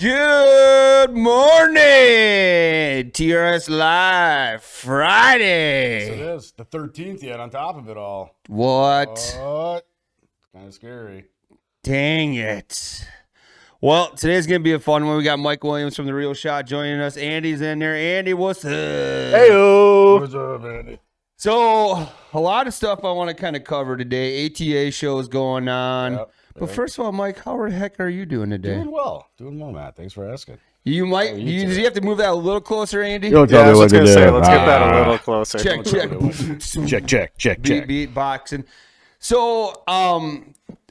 Good morning, TRS Live Friday. Yes, it is. The 13th yet on top of it all. What? Kind of scary. Dang it. Well, today's going to be a fun one. We got Mike Williams from The Real Shot joining us. Andy's in there. Andy, what's up? Hey-o. What's up, Andy? So, a lot of stuff I want to kind of cover today. ATA shows going on. But first of all, Mike, how the heck are you doing today? Doing well, Matt. Thanks for asking. You might. Do you have to move that a little clet's Andy? Let's get that a little closer. Check. Check. Beatboxing. So,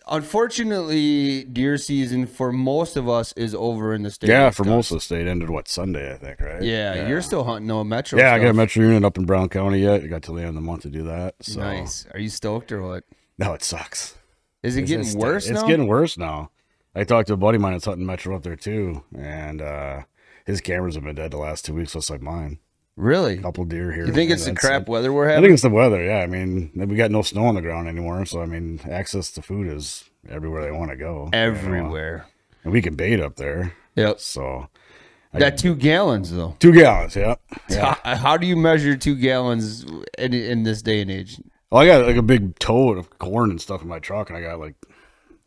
unfortunately, deer season for most of us is over in the state. Yeah, for most of the state ended Sunday, I think, right? Yeah, you're still hunting no metro. Yeah, stuff. I got a metro unit up in Brown County yet. I got till the end of the month to do that. So. Nice. Are you stoked or what? No, it sucks. Is it getting worse now? It's getting worse now. I talked to a buddy of mine that's hunting metro up there too, and his cameras have been dead the last 2 weeks, just like mine. Really? A couple deer here. You think it's the crap weather we're having? I think it's the weather, yeah. I mean, we got no snow on the ground anymore, so, I mean, access to food is everywhere they want to go. Everywhere. You know? And we can bait up there. Yep. So. That 2 gallons, though. 2 gallons, yeah. How do you measure 2 gallons in this day and age? Well, I got like a big tote of corn and stuff in my truck, and I got like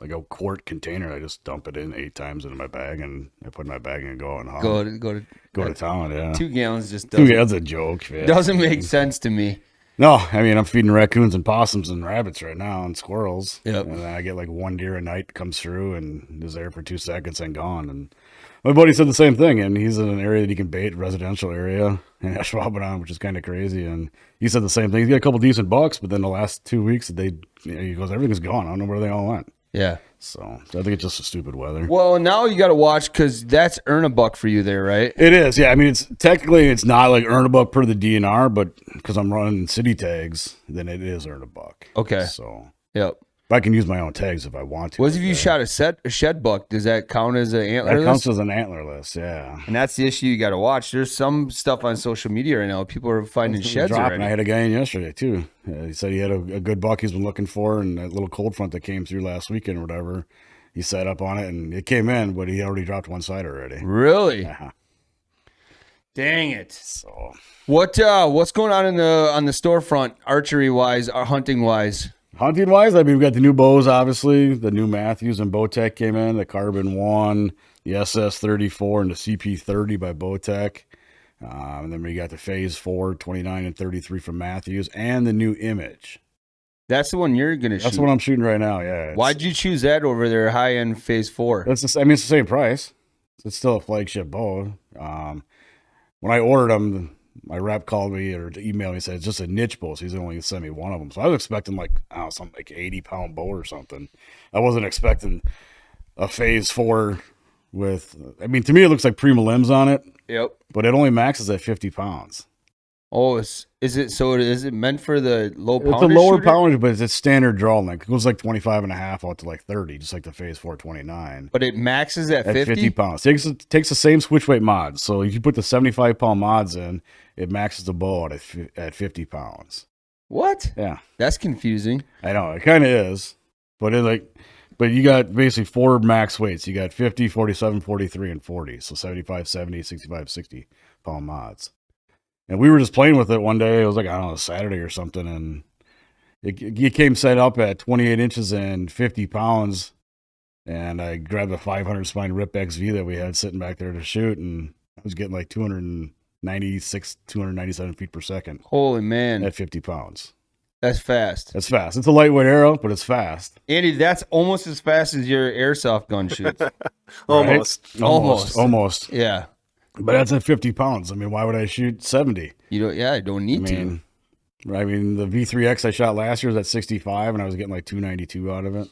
a quart container. I just dump it in 8 times into my bag, and I put it in my bag and go and hunt. Go to town. Yeah, 2 gallons just doesn't. 2 gallons a joke. Yeah. Doesn't make sense to me. No, I mean, I'm feeding raccoons and possums and rabbits right now and squirrels. Yep. And then I get like 1 deer a night comes through and is there for 2 seconds and gone. And my buddy said the same thing, and he's in an area that he can bait, residential area in Ashwaubenon, which is kind of crazy. And he said the same thing. He's got a couple decent bucks, but then the last 2 weeks, he goes, everything's gone. I don't know where they all went. Yeah. So I think it's just a stupid weather. Well, now you got to watch because that's earn a buck for you there, right? It is, yeah. I mean, it's not like earn a buck per the DNR, but because I'm running city tags, then it is earn a buck. Okay. So yep. I can use my own tags if I want to. What if you shot a shed buck? Does that count as an antler? That counts as an antlerless, yeah. And that's the issue you got to watch. There's some stuff on social media right now. People are finding sheds already. I had a guy in yesterday too. He said he had a good buck he's been looking for, and that little cold front that came through last weekend or whatever. He set up on it, and it came in, but he already dropped one side already. Really? Yeah. Dang it! So what's going on the storefront, archery wise, or hunting wise? Hunting wise, I mean, we got the new bows, obviously. The new Matthews and Bowtech came in. The Carbon 1, the SS34, and the CP30 by Bowtech. And then we got the Phase 4, 29 and 33 from Matthews, and the new Image. That's the one you're going to shoot. That's what I'm shooting right now, yeah. Why'd you choose that over their high-end Phase 4? It's the same price. It's still a flagship bow. When I ordered them, my rep called me or emailed me and said it's just a niche bow, so he's only going to send me one of them. So I was expecting something like 80-pound bow or something. I wasn't expecting a Phase 4 with, I mean, to me it looks like Prima limbs on it. Yep. But it only maxes at 50 pounds. Oh, is it meant for the low poundage? It's a lower poundage, but it's standard draw length. It goes like 25 and a half out to like 30, just like the Phase 429. But it maxes at 50 pounds. Takes the same switch weight mods. So if you put the 75-pound mods in, it maxes the bow out at 50 pounds. What? Yeah. That's confusing. I know. It kind of is. But you got basically 4 max weights. You got 50, 47, 43, and 40. So 75, 70, 65, 60 pound mods. And we were just playing with it one day. It was like, I don't know, Saturday or something. And it came set up at 28 inches and 50 pounds. And I grabbed a 500 spine Rip XV that we had sitting back there to shoot. And I was getting like 296, 297 feet per second. Holy man. At 50 pounds. That's fast. That's fast. It's a lightweight arrow, but it's fast. Andy, that's almost as fast as your airsoft gun shoots. Almost. Almost. Yeah. But that's at 50 pounds. I mean, why would I shoot 70? I don't need to. I mean, the V3X I shot last year was at 65, and I was getting like 292 out of it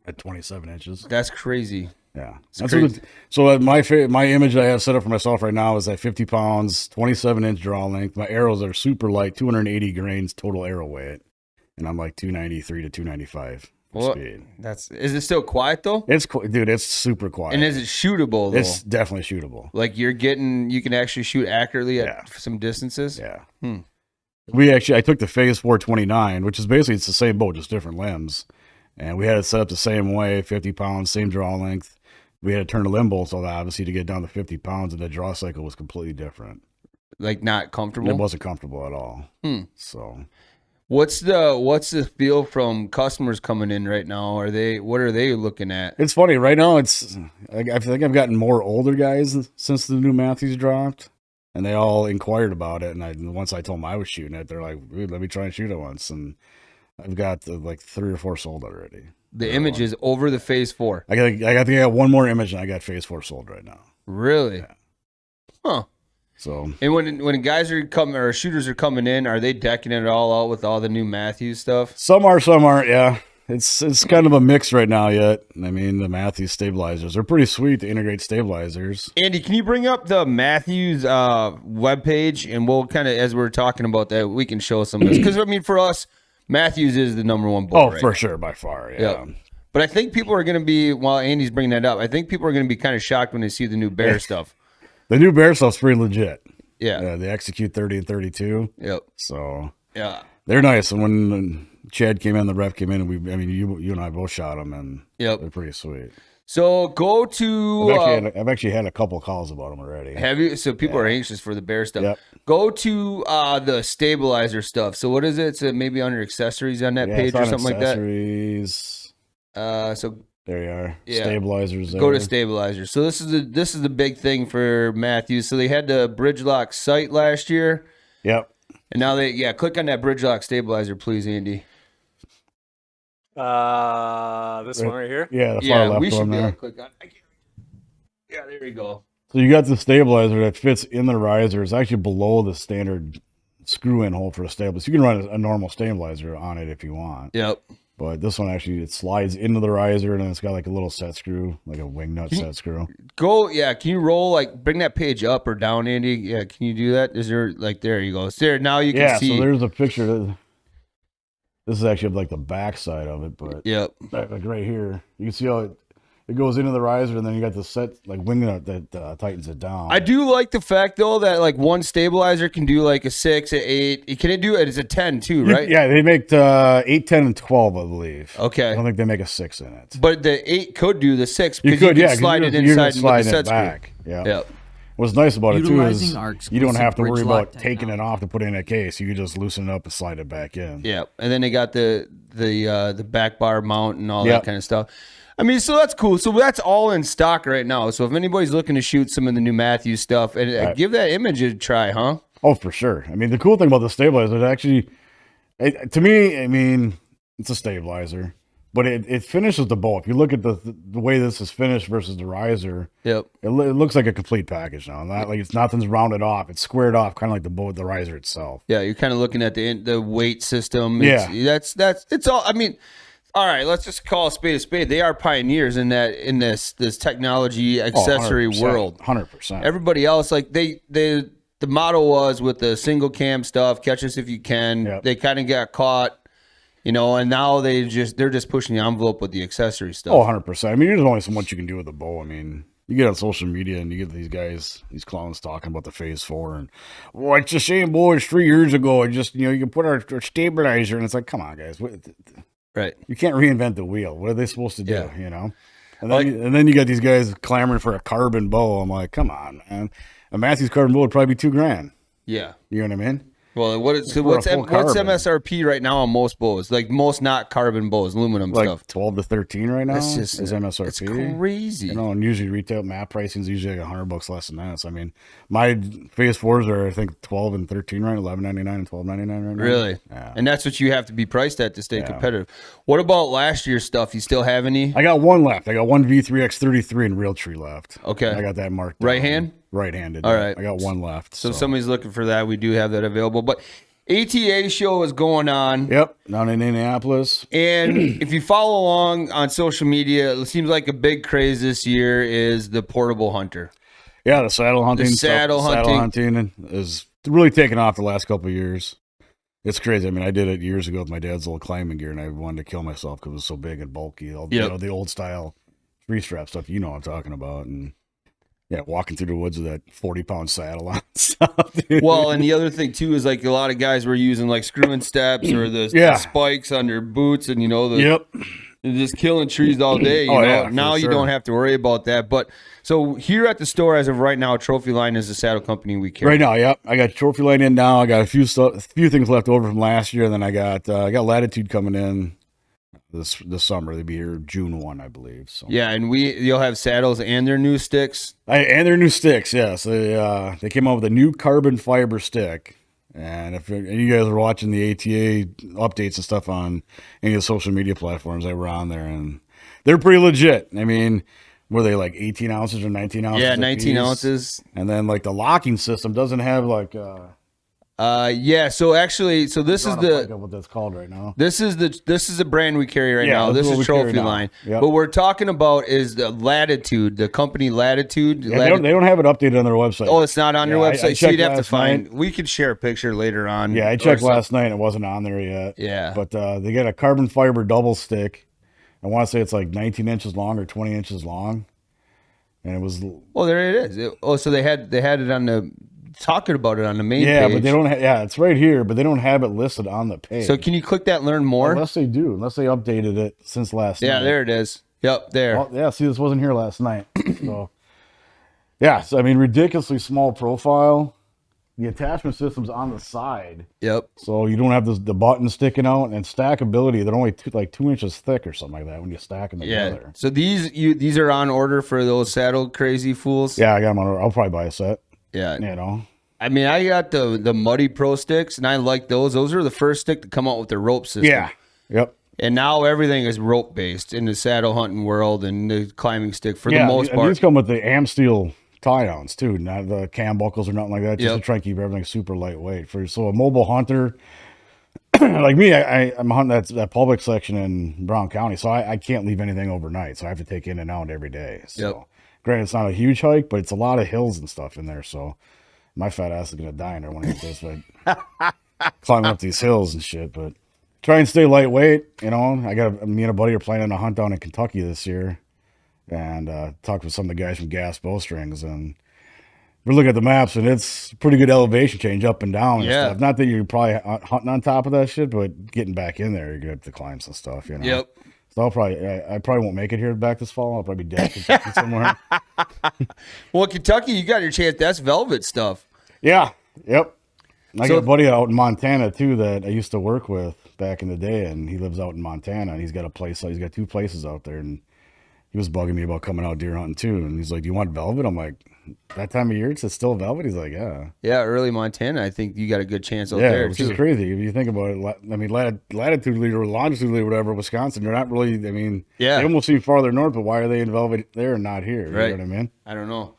at 27 inches. That's crazy. Yeah. My image I have set up for myself right now is at 50 pounds, 27-inch draw length. My arrows are super light, 280 grains total arrow weight, and I'm like 293 to 295. Speed. Is it still quiet though? It's super quiet. And is it shootable though? It's definitely shootable. Like you can actually shoot accurately at some distances? Yeah. I took the Phase 429, which is basically it's the same bow, just different limbs. And we had it set up the same way, 50 pounds, same draw length. we had to turn the limbo, so that obviously to get down to 50 pounds, and the draw cycle was completely different. Like not comfortable? It wasn't comfortable at all. So what's the feel from customers coming in right now? What are they looking at? it's funny right now. I think I've gotten more older guys since the new Matthews dropped, and they all inquired about it. And once I told them I was shooting it, they're like, "Dude, let me try and shoot it once." And I've got like 3 or 4 sold already. The images over the Phase 4. I got one more image, and I got Phase 4 sold right now. Really? Yeah. Huh. So, and when guys are coming or shooters are coming in, are they decking it all out with all the new Matthews stuff? some aren't. Yeah, it's kind of a mix right now yet. I mean, the Matthews stabilizers are pretty sweet to integrate stabilizers. Andy, can you bring up the Matthews webpage, and we'll kind of, as we're talking about that, we can show some of this, because I mean, for us, Matthews is the number one bow. For sure, by far. Yeah. Yep. But I think people are going to be, while Andy's bringing that up, I think people are going to be kind of shocked when they see the new Bear stuff. The new Bear stuff's pretty legit. Yeah. They execute 30 and 32. Yep. So yeah, they're nice. And when Chad came in, the rep came in, and you and I both shot them, and they're pretty sweet. So go to. I've actually had a couple calls about them already. Have you? So people are anxious for the Bear stuff. Yep. Go to the stabilizer stuff. So what is it? So maybe under accessories on that page or something like that. Accessories. So there you are. Yeah. Stabilizers. Go to stabilizers. So this is the big thing for Matthews. So they had the bridge lock sight last year. Yep. And now click on that bridge lock stabilizer, please, Andy. This one right here. Yeah, the far left we should one be able there. to click on. Yeah, there you go. So you got the stabilizer that fits in the riser. It's actually below the standard screw-in hole for a stabilizer. You can run a normal stabilizer on it if you want. Yep. But this one actually, it slides into the riser, and then it's got like a little set screw, like a wing nut set screw. Can you roll, bring that page up or down, Andy? Yeah, can you do that? Is there, there you go. So there, now you can see. Yeah, so there's a picture. This is actually like the back side of it, but yep. Like right here, you can see how it goes into the riser, and then you got the set wing nut that tightens it down. I do like the fact though that one stabilizer can do a 6, an 8. Can it do it? It's a 10 too, right? Yeah, they make 8, 10, and 12, I believe. Okay. I don't think they make a 6 in it. But the 8 could do the 6 because you can slide it inside and with the set back. screw. Yeah. Yep. What's nice about it too is you don't have to worry about technology. taking it off to put it in a case. You can just loosen it up and slide it back in. Yeah, and then they got the back bar mount and all that kind of stuff. I mean, so that's cool. So that's all in stock right now. So if anybody's looking to shoot some of the new Matthews stuff, and give that image a try, huh? Oh, for sure. I mean, the cool thing about the stabilizer is actually, to me, I mean, it's a stabilizer, but it finishes the bow. If you look at the way this is finished versus the riser, Yep, it looks like a complete package now. Not like nothing's rounded off. It's squared off, kind of like the bow, the riser itself. yeah. You're kind of looking at the weight system. Yeah, it's all. I mean. All right, let's just call a spade a spade. They are pioneers in this technology accessory world. 100%. Everybody else, the motto was with the single cam stuff, catch us if you can. Yep. They kind of got caught, and now they're just pushing the envelope with the accessory stuff. Oh, 100%. I mean, there's only so much you can do with a bow. I mean, you get on social media and you get these clowns talking about the Phase 4 and, well, it's the same bow as 3 years ago. And just, you can put our stabilizer, and it's like, come on, guys. Right. You can't reinvent the wheel. What are they supposed to do? Yeah. And then you got these guys clamoring for a carbon bow. I'm like, come on, man. A Matthews carbon bow would probably be $2,000. Yeah. You know what I mean? Well, what's MSRP right now on most bows? Most not carbon bows, aluminum stuff. 12 to 13 right now. That's just is MSRP. It's crazy. And usually retail map pricing is usually like $100 less than that. So I mean, my Phase 4s are I think 12 and 13 right, $11.99 and $12.99 right now. Really? Yeah. And that's what you have to be priced at to stay competitive. What about last year's stuff? You still have any? I got one left. I got one V3X33 in Realtree left. Okay. I got that marked. Right hand? Right-handed. All right. I got one left. So if somebody's looking for that, we do have that available. But ATA show is going on. Yep, down in Indianapolis. And if you follow along on social media, it seems like a big craze this year is the portable hunter. Yeah, the saddle hunting. Saddle hunting is really taken off the last couple of years. It's crazy. I mean, I did it years ago with my dad's old climbing gear, and I wanted to kill myself because it was so big and bulky. The old style three strap stuff. You know what I'm talking about. And yeah, walking through the woods with that 40-pound saddle on stuff. Well, and the other thing too is a lot of guys were using screw-in steps or the spikes on their boots, and Yep. and just killing trees all day. You know? Yeah, now you don't have to worry about that. But so here at the store, as of right now, Trophy Line is the saddle company we carry. Right now, yep. I got Trophy Line in now. I got a few things left over from last year. And then I got Latitude coming in this summer. They'll be here June 1, I believe. So yeah, and you'll have saddles and their new sticks. And their new sticks, yes. They came out with a new carbon fiber stick. And if you guys are watching the ATA updates and stuff on any of the social media platforms, they were on there, and they're pretty legit. I mean, were they like 18 ounces or 19 ounces? Yeah, 19 ounces. And then like the locking system doesn't have like yeah. So actually, this is what that's called right now. This is a brand we carry right now. This is Trophy Line. Yep. What we're talking about is the Latitude, the company Latitude. Yeah, they don't have it updated on their website. Oh, it's not on your website. So you'd have to find. Night. We could share a picture later on. Yeah, I checked last night. It wasn't on there yet. Yeah, but they got a carbon fiber double stick. I want to say it's like 19 inches long or 20 inches long, and it was. Oh, there it is. So they had it on the. Talking about it on the main page. Yeah, but they don't. It's right here, but they don't have it listed on the page. So can you click that Learn More? Unless they do, unless they updated it since last night. Yeah, there it is. Yep, there. Well, yeah, see, this wasn't here last night. So, so I mean, ridiculously small profile. The attachment system's on the side. Yep. So you don't have the button sticking out, and stackability. They're only 2 inches thick or something like that when you stack them together. Yeah. So these are on order for those saddle crazy fools. Yeah, I got them on order. I'll probably buy a set. Yeah. You know. I mean, I got the Muddy Pro sticks, and I like those. Those are the first stick to come out with the rope system. Yeah. Yep. And now everything is rope based in the saddle hunting world and the climbing stick for the most part. These come with the Amsteel tie-ons too, not the cam buckles or nothing like that. Just to try and keep everything super lightweight. So a mobile hunter like me, I'm hunting that public section in Brown County, so I can't leave anything overnight. So I have to take in and out every day. So granted, it's not a huge hike, but it's a lot of hills and stuff in there. So my fat ass is gonna die in there one of these days, but climbing up these hills and shit. But try and stay lightweight. You know, me and a buddy are planning a hunt down in Kentucky this year, and talked with some of the guys from Gas Bowstrings, and we're looking at the maps, and it's a pretty good elevation change up and down. And stuff. Not that you're probably hunting on top of that shit, but getting back in there, you're gonna have to climb some stuff. You know. Yep. So I probably won't make it here back this fall. I'll probably be dead in Kentucky somewhere. Well, Kentucky, you got your chance. That's velvet stuff. Yeah. Yep. I got a buddy out in Montana too that I used to work with back in the day, and he lives out in Montana, and he's got a place. He's got 2 places out there, and he was bugging me about coming out deer hunting too. And he's like, "Do you want velvet?" I'm like, "That time of year, it's still velvet." He's like, "Yeah." Yeah, early Montana. I think you got a good chance out there which too. is crazy if you think about it. I mean, latitudinally or longitudinally, whatever, Wisconsin, they're not really. I mean, they almost seem farther north, but why are they in velvet there and not here? You know what I mean? I don't know.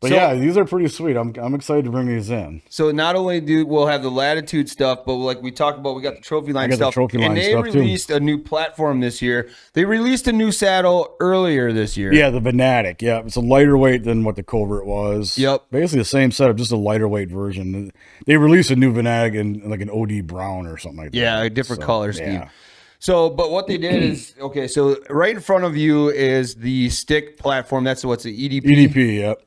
But these are pretty sweet. I'm excited to bring these in. So not only we'll have the Latitude stuff, but like we talked about, we got the Trophy Line stuff. And they released a new platform this year. They released a new saddle earlier this year. Yeah, the Venatic. Yeah, it's a lighter weight than what the Covert was. Yep. Basically the same setup, just a lighter weight version. They released a new Venatic in like an OD brown or something like that. Yeah, a different color scheme. Yeah. So, but what they did is, so right in front of you is the stick platform. That's what's the EDP? EDP, yep.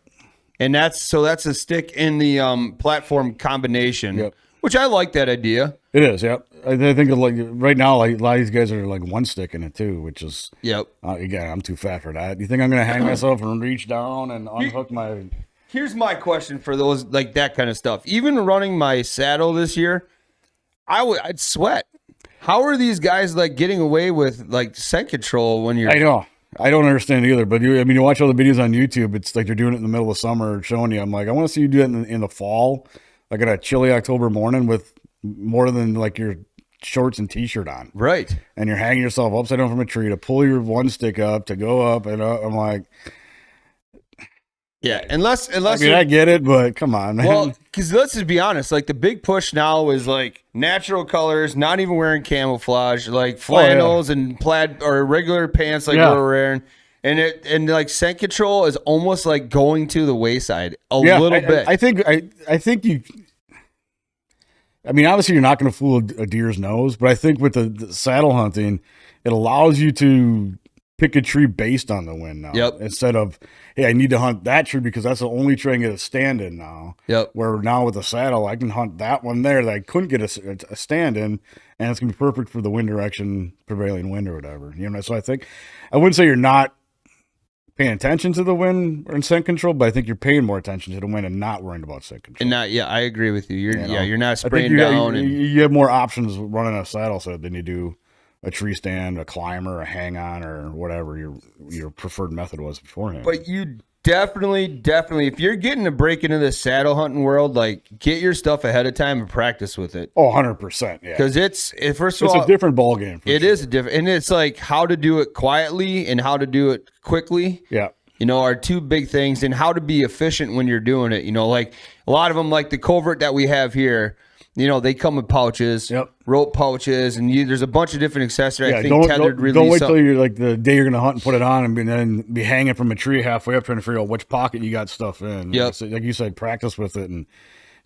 And that's a stick in the platform combination, which I like that idea. It is, yep. I think like right now, like a lot of these guys are like one stick in it too, which is again, I'm too fat for that. You think I'm gonna hang myself and reach down and unhook my? Here's my question for those like that kind of stuff. Even running my saddle this year, I'd sweat. How are these guys like getting away with like scent control when you're? I know. I don't understand either, but you watch all the videos on YouTube. It's like they're doing it in the middle of summer, showing you. I'm like, I want to see you do it in the fall, like on a chilly October morning with more than like your shorts and t-shirt on, right? And you're hanging yourself upside down from a tree to pull your one stick up to go up, and I'm like, unless I mean, I get it, but come on, man. Well, because let's just be honest, like the big push now is like natural colors, not even wearing camouflage, like flannels and plaid or regular pants like we're wearing, and like scent control is almost like going to the wayside a little bit. I think you. I mean, obviously, you're not going to fool a deer's nose, but I think with the saddle hunting, it allows you to pick a tree based on the wind now. Yep. Instead of, hey, I need to hunt that tree because that's the only tree I can get a stand in now. Yep. Where now with the saddle, I can hunt that one there that I couldn't get a stand in, and it's gonna be perfect for the wind direction, prevailing wind or whatever. So I think I wouldn't say you're not paying attention to the wind and scent control, but I think you're paying more attention to the wind and not worrying about scent control. And I agree with you. You're not spraying down. You have more options running a saddle set than you do a tree stand, a climber, a hang on, or whatever your preferred method was beforehand. But you definitely, if you're getting to break into the saddle hunting world, like get your stuff ahead of time and practice with it. Oh, 100%. Yeah. Because it's a different ball game. It is a different, and it's like how to do it quietly and how to do it quickly. Yeah. Are two big things, and how to be efficient when you're doing it. Like a lot of them, like the covert that we have here, they come with pouches, rope pouches, and there's a bunch of different accessories. I think tethered release. Don't wait till you're like the day you're going to hunt and put it on and then be hanging from a tree halfway up trying to figure out which pocket you got stuff in. Yep. So, like you said, practice with it and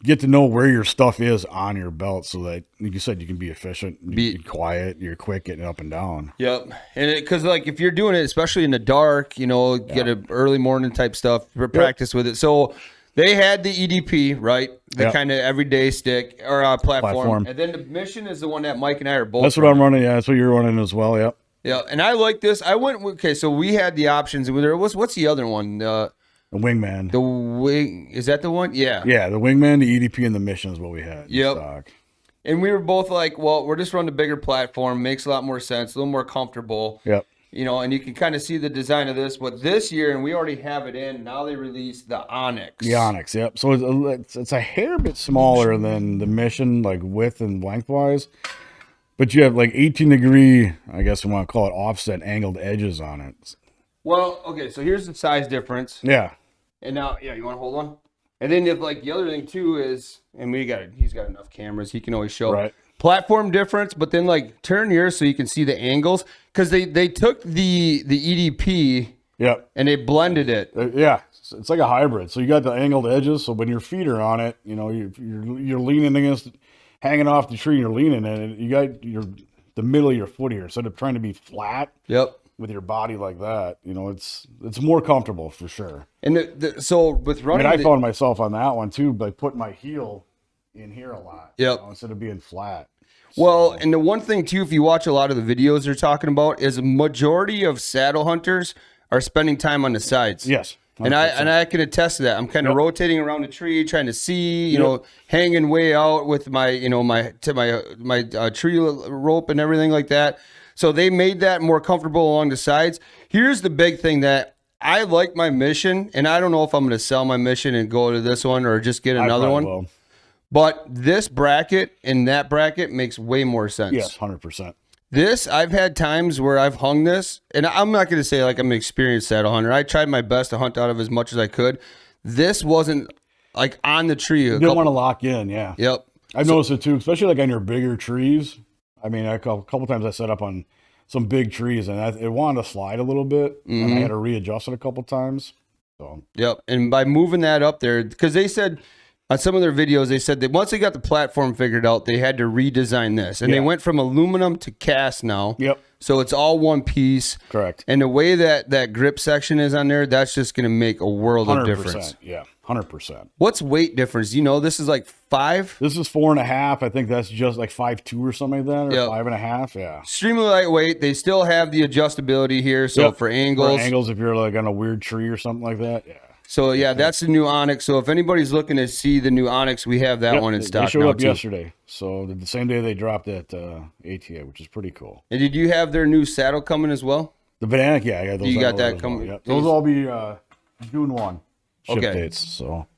get to know where your stuff is on your belt so that, like you said, you can be efficient, be quiet, you're quick getting up and down. Yep. And because like if you're doing it, especially in the dark, get an early morning type stuff, practice with it. So they had the EDP, right? The kind of everyday stick or platform. And then the Mission is the one that Mike and I are both That's what I'm running. Yeah, that's what you're running as well. Yep. Yeah. And I like this. So we had the options. What's the other one? The Wingman. The wing. Is that the one? Yeah. Yeah, the Wingman, the EDP, and the Mission is what we had. Yep. Stock. And we were both like, well, we're just running the bigger platform. Makes a lot more sense. A little more comfortable. Yep. And you can kind of see the design of this. But this year, and we already have it in, now they released the Onyx. The Onyx, yep. So it's a hair bit smaller than the Mission, like width and lengthwise. But you have like 18-degree, I guess you want to call it offset angled edges on it. Well, okay, so here's the size difference. Yeah. And now, you want to hold on? And then if like the other thing too is, and he's got enough cameras, he can always show. Right. Platform difference, but then like turn yours so you can see the angles because they took the EDP and they blended it. It's like a hybrid. So you got the angled edges. So when your feet are on it, you're leaning against, hanging off the tree. You're leaning in it. You got the middle of your foot here instead of trying to be flat. Yep. With your body like that, it's more comfortable for sure. And so with running, I found myself on that one too by putting my heel in here a lot. Yep. Instead of being flat. Well, and the one thing too, if you watch a lot of the videos they're talking about, is a majority of saddle hunters are spending time on the sides. Yes. 100%. And I can attest to that. I'm kind of rotating around the tree, trying to see, hanging way out with my, my tree rope and everything like that. So they made that more comfortable along the sides. Here's the big thing that I like my Mission, and I don't know if I'm going to sell my Mission and go to this one or just get another one. Will. But this bracket and that bracket makes way more sense. Yes, 100%. This, I've had times where I've hung this, and I'm not going to say like I'm an experienced saddle hunter. I tried my best to hunt out of as much as I could. This wasn't like on the tree. You didn't want to lock in, yeah. Yep. I've noticed it too, especially like on your bigger trees. I mean, a couple times I set up on some big trees, and it wanted to slide a little bit, and I had to readjust it a couple times. So. Yep, and by moving that up there, because they said on some of their videos, they said that once they got the platform figured out, they had to redesign this, and they went from aluminum to cast now. Yep. So it's all one piece. Correct. And the way that grip section is on there, that's just going to make a world of difference. Yeah, 100%. What's weight difference? This is like 5? This is 4.5. I think that's just like 5.2 or something like that, or 5.5. Yeah. Extremely lightweight. They still have the adjustability here. So for angles. For angles, if you're like on a weird tree or something like that. Yeah. So that's the new Onyx. So if anybody's looking to see the new Onyx, we have that one in stock now. They showed up yesterday. So the same day they dropped at ATA, which is pretty cool. And did you have their new saddle coming as well? The Banana, yeah, I got those. You got that coming? Well. Yep. Those will all be June 1 ship dates.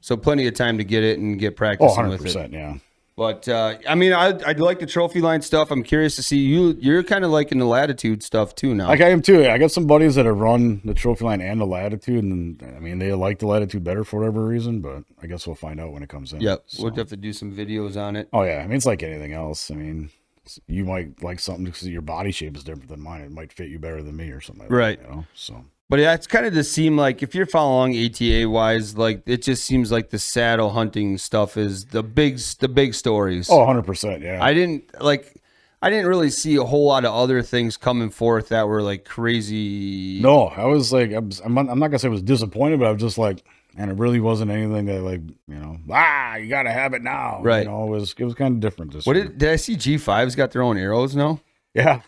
So plenty of time to get it and get practicing with it. 100%, yeah. But, I'd like the trophy line stuff. I'm curious to see you're kind of liking the Latitude stuff too now. Like I am too. I got some buddies that have run the trophy line and the Latitude, and they like the Latitude better for whatever reason, but I guess we'll find out when it comes in. Yep. So. We'll have to do some videos on it. Oh, yeah. It's like anything else. You might like something because your body shape is different than mine. It might fit you better than me or something like that, So. But it's kind of just seem like if you're following ATA wise, like it just seems like the saddle hunting stuff is the big stories. Oh, 100%, yeah. I didn't really see a whole lot of other things coming forth that were like crazy. No, I was like, I'm not gonna say I was disappointed, but I was just like, And it really wasn't anything that you got to have it now. Right. It was kind of different this What year. did I see? G5's got their own arrows now. Yeah.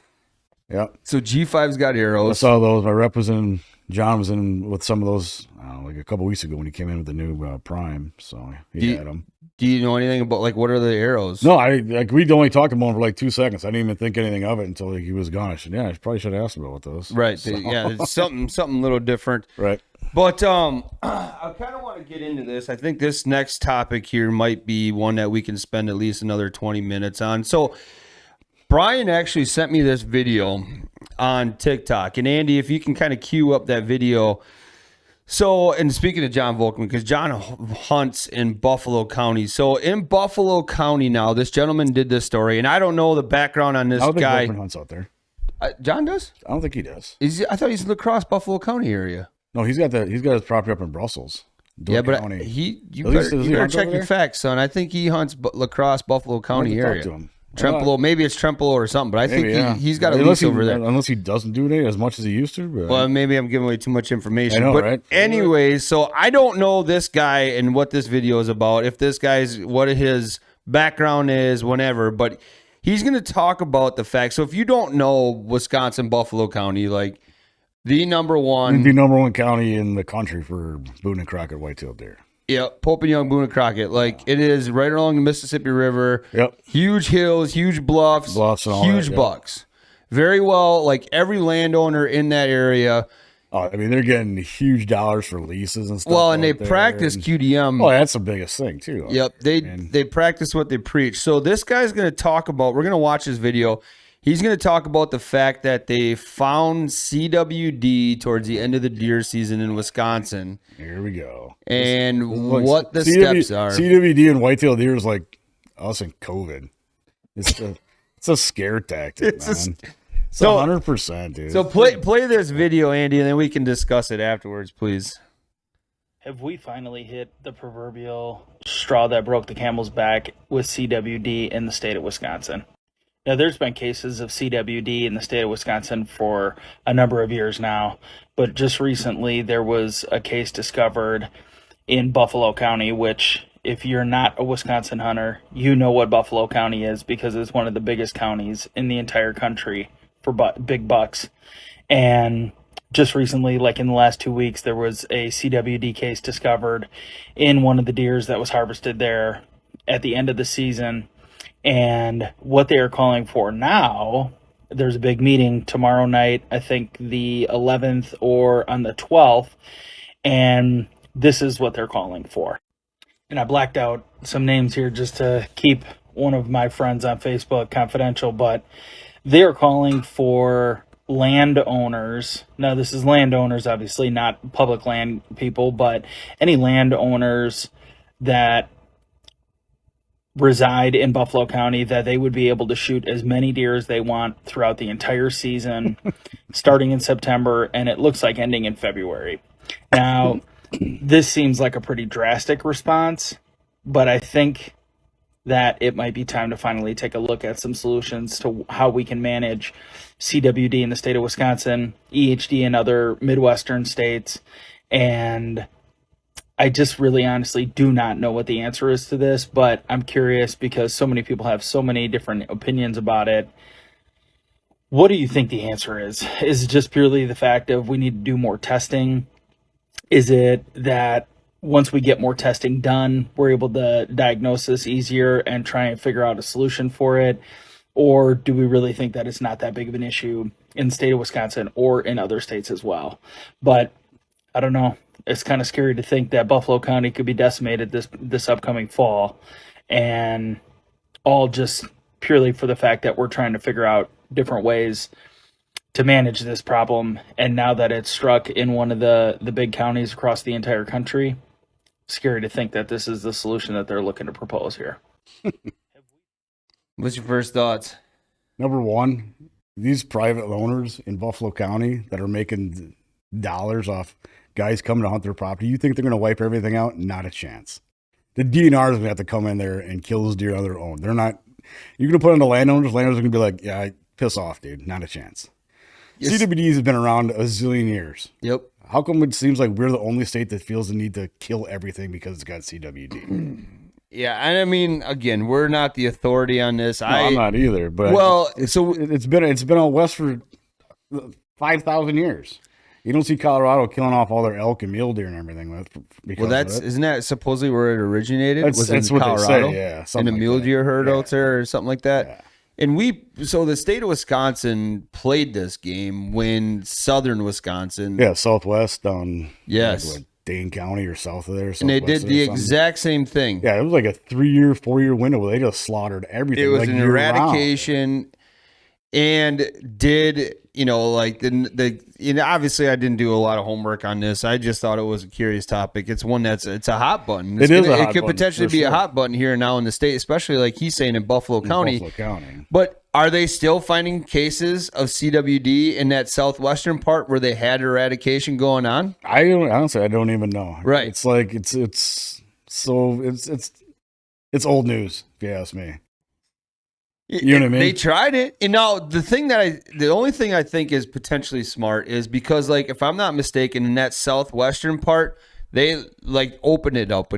Yeah. So G5's got I arrows. saw those. My rep was in. John was in with some of those like a couple weeks ago when he came in with the new Prime. So he had them. Do you know anything about what are the arrows? No, we only talked to him for 2 seconds. I didn't even think anything of it until he was gone. I probably should have asked him about those. Right. So. It's something a little different. Right. But I kind of want to get into this. I think this next topic here might be one that we can spend at least another 20 minutes on. So Brian actually sent me this video on TikTok. And Andy, if you can kind of cue up that video. So, and speaking of John Volkman, because John hunts in Buffalo County. So in Buffalo County now, this gentleman did this story, and I don't know the background on this I don't guy. think Volkman hunts out there. John does? I don't think he does. I thought he's in La Crosse, Buffalo County area. No, he's got his property up in Brussels. Yeah, but County. you better check your facts, son. I think he hunts La Crosse, Buffalo County area. Talk to him. Trempealeau, maybe it's Trempealeau or something, but I think he's got a lease over there. Unless he doesn't do it as much as he used to. But. Well, maybe I'm giving away too much information. I know, but right? anyways, so I don't know this guy and what this video is about, if this guy's, what his background is, whatever, but he's going to talk about the fact. So if you don't know Wisconsin, Buffalo County, the number one county in the country for Boone and Crockett whitetail deer. Yeah, Pope and Young, Boone and Crockett. It is right along the Mississippi River. Yep. Huge hills, huge bluffs and all huge that, yeah. bucks. Very well, every landowner in that area. Oh, I mean, they're getting huge dollars for leases and stuff. Well, and they practice QDM. Oh, that's the biggest thing, too. Yep, they practice what they preach. So this guy's going to talk about, we're going to watch this video. He's going to talk about the fact that they found CWD towards the end of the deer season in Wisconsin. Here we go. And what the steps are. CWD and whitetail deer is like us and COVID. It's a scare tactic, man. It's 100%, dude. So play this video, Andy, and then we can discuss it afterwards, please. Have we finally hit the proverbial straw that broke the camel's back with CWD in the state of Wisconsin? Now, there's been cases of CWD in the state of Wisconsin for a number of years now, but just recently there was a case discovered in Buffalo County, which, if you're not a Wisconsin hunter, you know what Buffalo County is because it's one of the biggest counties in the entire country for big bucks. And just recently, in the last 2 weeks, there was a CWD case discovered in one of the deers that was harvested there at the end of the season. And what they are calling for now, there's a big meeting tomorrow night, I think the 11th or on the 12th, and this is what they're calling for. And I blacked out some names here just to keep one of my friends on Facebook confidential, but they are calling for landowners. Now, this is landowners, obviously, not public land people, but any landowners that reside in Buffalo County, that they would be able to shoot as many deer as they want throughout the entire season, starting in September, and it looks like ending in February. Now, this seems like a pretty drastic response, but I think that it might be time to finally take a look at some solutions to how we can manage CWD in the state of Wisconsin, EHD in other Midwestern states, and I just really honestly do not know what the answer is to this, but I'm curious because so many people have so many different opinions about it. What do you think the answer is? Is it just purely the fact of we need to do more testing? Is it that once we get more testing done, we're able to diagnose this easier and try and figure out a solution for it? Or do we really think that it's not that big of an issue in the state of Wisconsin or in other states as well? But I don't know. It's kind of scary to think that Buffalo County could be decimated this upcoming fall, and all just purely for the fact that we're trying to figure out different ways to manage this problem. And now that it's struck in one of the big counties across the entire country, scary to think that this is the solution that they're looking to propose here. What's your first thoughts? Number one, these private owners in Buffalo County that are making dollars off guys coming to hunt their property, you think they're going to wipe everything out? Not a chance. The DNR is going to have to come in there and kill those deer on their own. They're not. You're going to put on the landowners. Landowners are going to be like, yeah, piss off, dude. Not a chance. Yes. CWDs have been around a zillion years. Yep. How come it seems like we're the only state that feels the need to kill everything because it's got CWD? Yeah, and I mean, again, we're not the authority on this. No, I'm not either. But it's been out west for 5,000 years. You don't see Colorado killing off all their elk and mule deer and everything. Isn't that supposedly where it originated? That's what Colorado? They say, yeah. In a mule deer herd out there or something like that. Yeah. And the state of Wisconsin played this game when southern Wisconsin. Yeah, southwest down. Yes. Dane County or south of there. And they did the exact same thing. Yeah, it was like a 3-year, 4-year window where they just slaughtered everything. It was an eradication. And did, obviously I didn't do a lot of homework on this. I just thought it was a curious topic. It's one it's a hot button. It could potentially be a hot button here and now in the state, especially like he's saying in Buffalo County. But are they still finding cases of CWD in that southwestern part where they had eradication going on? Honestly, I don't even know. Right. It's like it's old news, if you ask me. You know what I mean? They tried it. And now the only thing I think is potentially smart is because, like, if I'm not mistaken, in that southwestern part, they like open it up.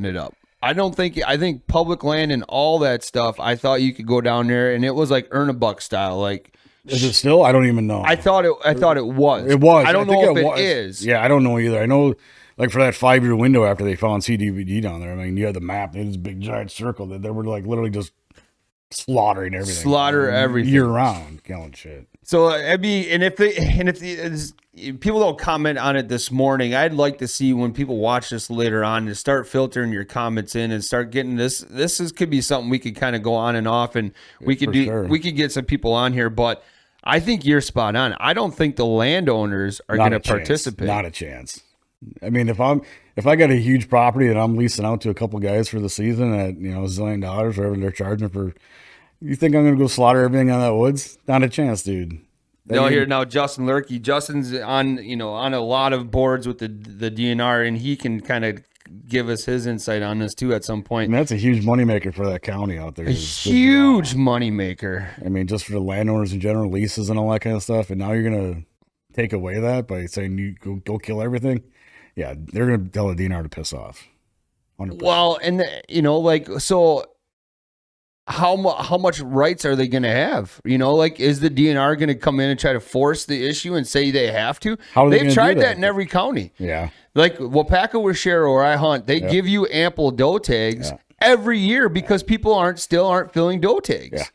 I think public land and all that stuff, I thought you could go down there and it was like earn a buck style. Like, is it still? I don't even know. I thought it was. It was. I don't know if it is. Yeah, I don't know either. I know, like, for that 5-year window after they found CWD down there, I mean, you had the map, it was a big giant circle that they were like literally just slaughtering everything. Everything. Year round, killing shit. So if people don't comment on it this morning, I'd like to see when people watch this later on to start filtering your comments in and start getting this. Could be something we could kind of go on and off, and we could we could get some people on here. But I think you're spot on. I don't think the landowners are going to participate. Not a chance. I mean, if I got a huge property and I'm leasing out to a couple guys for the season at $1 zillion, whatever they're charging for, you think I'm going to go slaughter everything on that woods? Not a chance, dude. Here now, Justin Lurkey. Justin's on a lot of boards with the DNR, and he can kind of give us his insight on this too at some point. And that's a huge moneymaker for that county out there. A huge moneymaker. I mean, just for the landowners in general, leases and all that kind of stuff. And now you're going to take away that by saying you go kill everything. Yeah, they're going to tell the DNR to piss off. 100%. Well, and so how much rights are they going to have? Is the DNR going to come in and try to force the issue and say they have to? They've tried that in every county. Yeah. Like Wapaka, Washera, where I hunt, they give you ample doe tags every year because people aren't filling doe tags.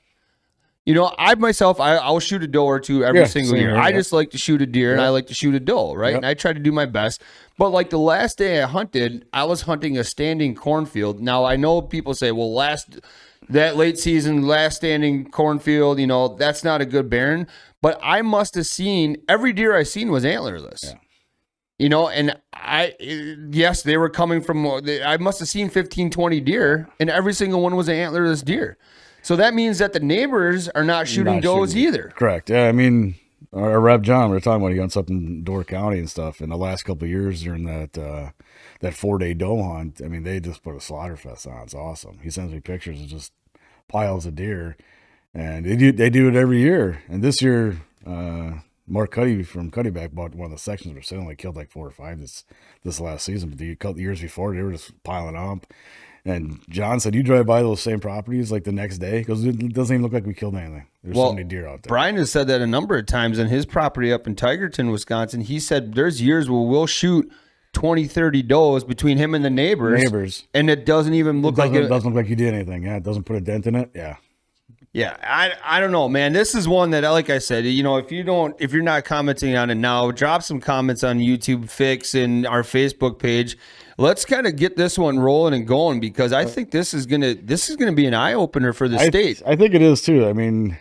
Yeah. I'll shoot a doe or two every single year. I just like to shoot a deer and I like to shoot a doe, right? And I try to do my best. But like the last day I hunted, I was hunting a standing cornfield. Now I know people say, well, that late season, last standing cornfield, that's not a good barren. But I must have seen, every deer I seen was antlerless. Yeah. And they were coming from, I must have seen 15, 20 deer, and every single one was an antlerless deer. So that means that the neighbors are not shooting does either. Correct. Yeah, I mean, our Rep John, we were talking about, he hunts up in Door County and stuff. In the last couple of years during that 4-day doe hunt, I mean, they just put a slaughter fest on. It's awesome. He sends me pictures of just piles of deer, and they do it every year. And this year, Mark Cuddy from Cuddyback bought one of the sections, which they only killed like 4 or 5 this last season. But a couple years before, they were just piling up. And John said, you drive by those same properties like the next day? Because it doesn't even look like we killed anything. There's so many deer out there. Brian has said that a number of times on his property up in Tigerton, Wisconsin. He said there's years where we'll shoot 20, 30 does between him and the neighbors. And it doesn't even look like it. It doesn't look like you did anything. Yeah, it doesn't put a dent in it. Yeah. Yeah, I don't know, man. This is one that, like I said, if you're not commenting on it now, drop some comments on YouTube Fix and our Facebook page. Let's kind of get this one rolling and going, because I think this is gonna be an eye opener for the state. I think it is too. I mean,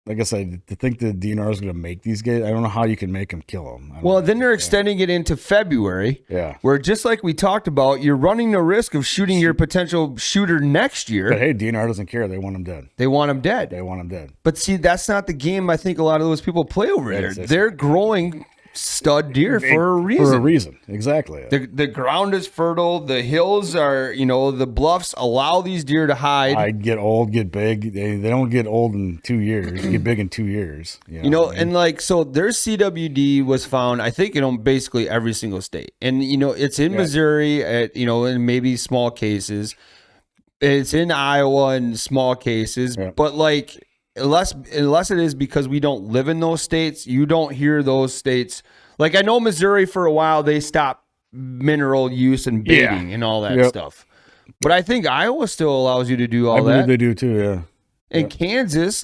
like I said, to think the DNR is going to make these guys, I don't know how you can make them kill them. Well, then they're extending it into February. Yeah. Where, just like we talked about, you're running the risk of shooting your potential shooter next year. But hey, DNR doesn't care. They want them dead. They want them dead. They want them dead. But see, that's not the game I think a lot of those people play over there. They're growing stud deer for a reason. For a reason, exactly. The ground is fertile. The hills are, the bluffs allow these deer to hide. I get old, get big. They don't get old in 2 years. They get big in 2 years. And like, so their CWD was found, I think, basically every single state. And, it's in Missouri in maybe small cases. It's in Iowa in small cases, but like, unless it is because we don't live in those states, you don't hear those states. Like, I know Missouri for a while, they stopped mineral use and baiting and all that stuff. But I think Iowa still allows you to do all that. They do too, yeah. And Kansas,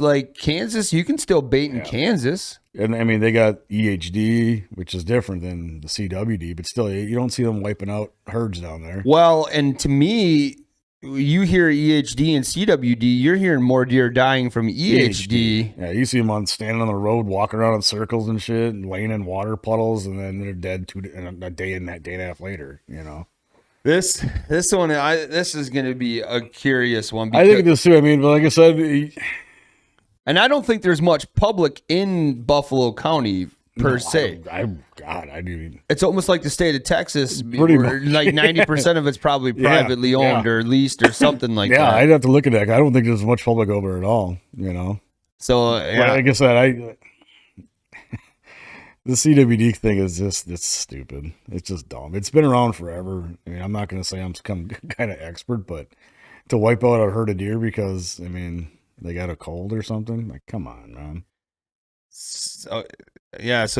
you can still bait in Kansas. And I mean, they got EHD, which is different than the CWD, but still, you don't see them wiping out herds down there. Well, and to me, you hear EHD and CWD, you're hearing more deer dying from EHD. Yeah, you see them standing on the road, walking around in circles and shit, and laying in water puddles, and then they're dead a day and a half later. This one, this is going to be a curious one. I think it is too. I mean, but like I said, and I don't think there's much public in Buffalo County per se. I do. It's almost like the state of Texas. Pretty much. Like 90% of it's probably privately owned or leased or something like that. Yeah, I'd have to look at that. I don't think there's much public over at all. So like I said, the CWD thing is it's stupid. It's just dumb. It's been around forever. I mean, I'm not going to say I'm some kind of expert, but to wipe out a herd of deer because they got a cold or something, like, come on, man. So